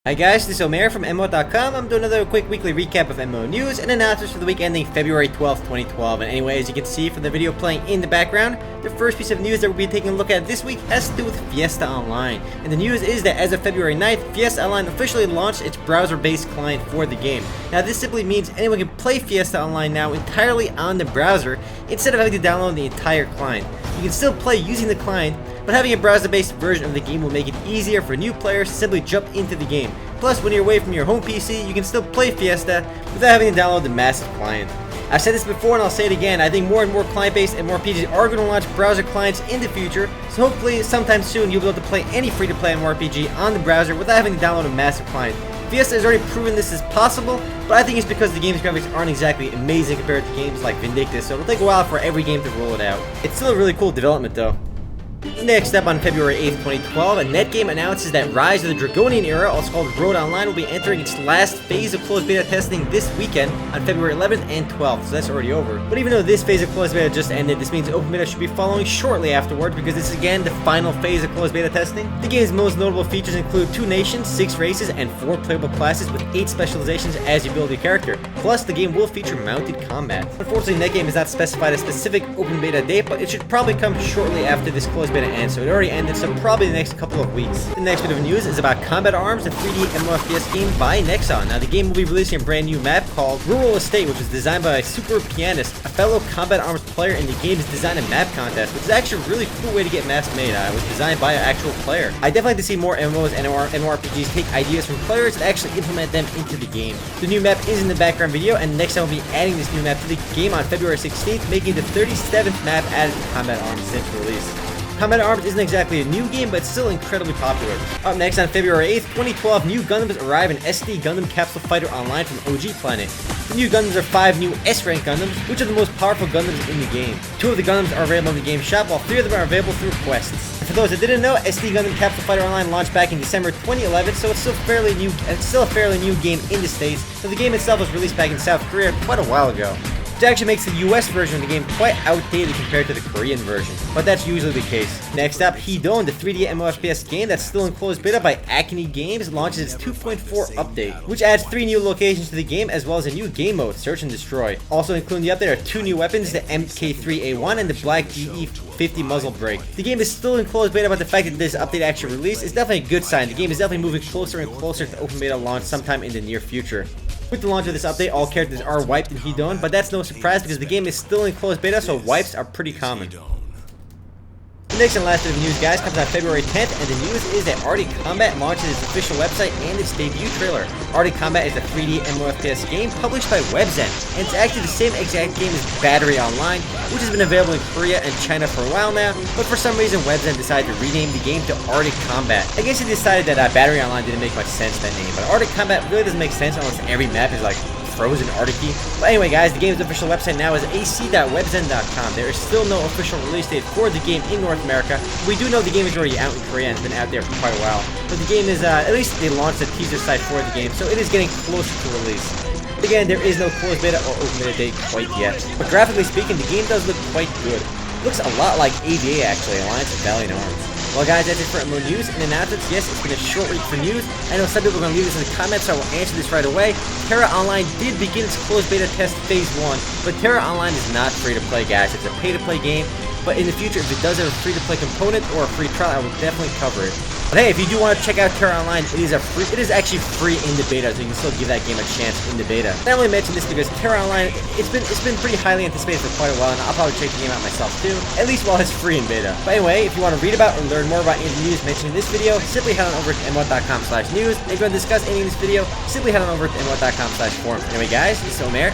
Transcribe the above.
Hi guys, this is Omer from MMOHut.com. I'm doing another quick weekly recap of MMO news and announcements for the week ending February 12th, 2012. And anyway, as you can see from the video playing in the background, the first piece of news that we'll be taking a look at this week has to do with Fiesta Online. And the news is that as of February 9th, Fiesta Online officially launched its browser-based client for the game. Now this simply means anyone can play Fiesta Online now entirely on the browser instead of having to download the entire client. You can still play using the client, but having a browser-based version of the game will make it easier for new players to simply jump into the game. Plus, when you're away from your home PC, you can still play Fiesta without having to download the massive client. I've said this before and I'll say it again, I think more and more client-based MMORPGs are going to launch browser clients in the future, so hopefully sometime soon you'll be able to play any free-to-play MMORPG on the browser without having to download a massive client. Fiesta has already proven this is possible, but I think it's because the game's graphics aren't exactly amazing compared to games like Vindictus, so it'll take a while for every game to roll it out. It's still a really cool development though. Next up on February 8th, 2012, NetGame announces that Rise of the Dragonian Era, also called Road Online, will be entering its last phase of closed beta testing this weekend on February 11th and 12th, so that's already over. But even though this phase of closed beta just ended, this means open beta should be following shortly afterwards because this is again the final phase of closed beta testing. The game's most notable features include 2 nations, 6 races, and 4 playable classes with 8 specializations as you build your character. Plus, the game will feature mounted combat. Unfortunately, NetGame has not specified a specific open beta date, but it should probably come shortly after this closed beta ends, so it already ended, so probably the next couple of weeks. The next bit of news is about Combat Arms, a 3D MMOFPS game by Nexon. Now, the game will be releasing a brand new map called Rural Estate, which was designed by a Super Pianist, a fellow Combat Arms player in the game's design and map contest, which is actually a really cool way to get maps made. It was designed by an actual player. I'd definitely like to see more MMOs and MMORPGs take ideas from players and actually implement them into the game. The new map is in the background video, and Nexon will be adding this new map to the game on February 16th, making the 37th map added to Combat Arms since release. Combat Arms isn't exactly a new game, but it's still incredibly popular. Up next on February 8th, 2012, new Gundams arrive in SD Gundam Capsule Fighter Online from OG Planet. The new Gundams are 5 new S-Rank Gundams, which are the most powerful Gundams in the game. 2 of the Gundams are available in the game shop, while 3 of them are available through quests. And for those that didn't know, SD Gundam Capsule Fighter Online launched back in December 2011, so it's still a fairly new game in the States, but the game itself was released back in South Korea quite a while ago. Which actually makes the US version of the game quite outdated compared to the Korean version, but that's usually the case. Next up, Hedon, the 3D MMOFPS game that's still in closed beta by Acme Games, launches its 2.4 update, which adds 3 new locations to the game as well as a new game mode, Search and Destroy. Also including the update are 2 new weapons, the MK3A1 and the Black GE50 muzzle brake. The game is still in closed beta, but the fact that this update actually released is definitely a good sign. The game is definitely moving closer and closer to open beta launch sometime in the near future. With the launch of this update, all characters are wiped in Hedon, but that's no surprise because the game is still in closed beta, so wipes are pretty common. The next and last bit of news, guys, comes on February 10th, and the news is that Arctic Combat launches its official website and its debut trailer. Arctic Combat is a 3D MMOFPS game published by Webzen, and it's actually the same exact game as Battery Online, which has been available in Korea and China for a while now, but for some reason Webzen decided to rename the game to Arctic Combat. I guess they decided that Battery Online didn't make much sense, that name, but Arctic Combat really doesn't make sense unless every map is like frozen Arctic-y. But anyway guys, the game's official website now is ac.webzen.com. There is still no official release date for the game in North America. We do know the game is already out in Korea and has been out there for quite a while. But the game is, at least they launched a teaser site for the game, so it is getting closer to release. But again, there is no closed beta or open beta date quite yet. But graphically speaking, the game does look quite good. It looks a lot like AVA actually, Alliance of Valiant Arms. Well guys, that's it for MMO news and announcements. Yes, it's been a short week for news. I know some people are going to leave this in the comments, so I will answer this right away. Terra Online did begin its closed beta test phase 1, but Terra Online is not free to play, guys. It's a pay to play game, but in the future, if it does have a free to play component or a free trial, I will definitely cover it. But hey, if you do want to check out Terra Online, it is actually free in the beta, so you can still give that game a chance in the beta. I only mention this because Terra Online, it's been pretty highly anticipated for quite a while, and I'll probably check the game out myself too, at least while it's free in beta. But anyway, if you want to read about or learn more about any of the news mentioned in this video, simply head on over to MMOHut.com/news. And if you want to discuss any of this video, simply head on over to MMOHut.com/forums. Anyway guys, this is Omer.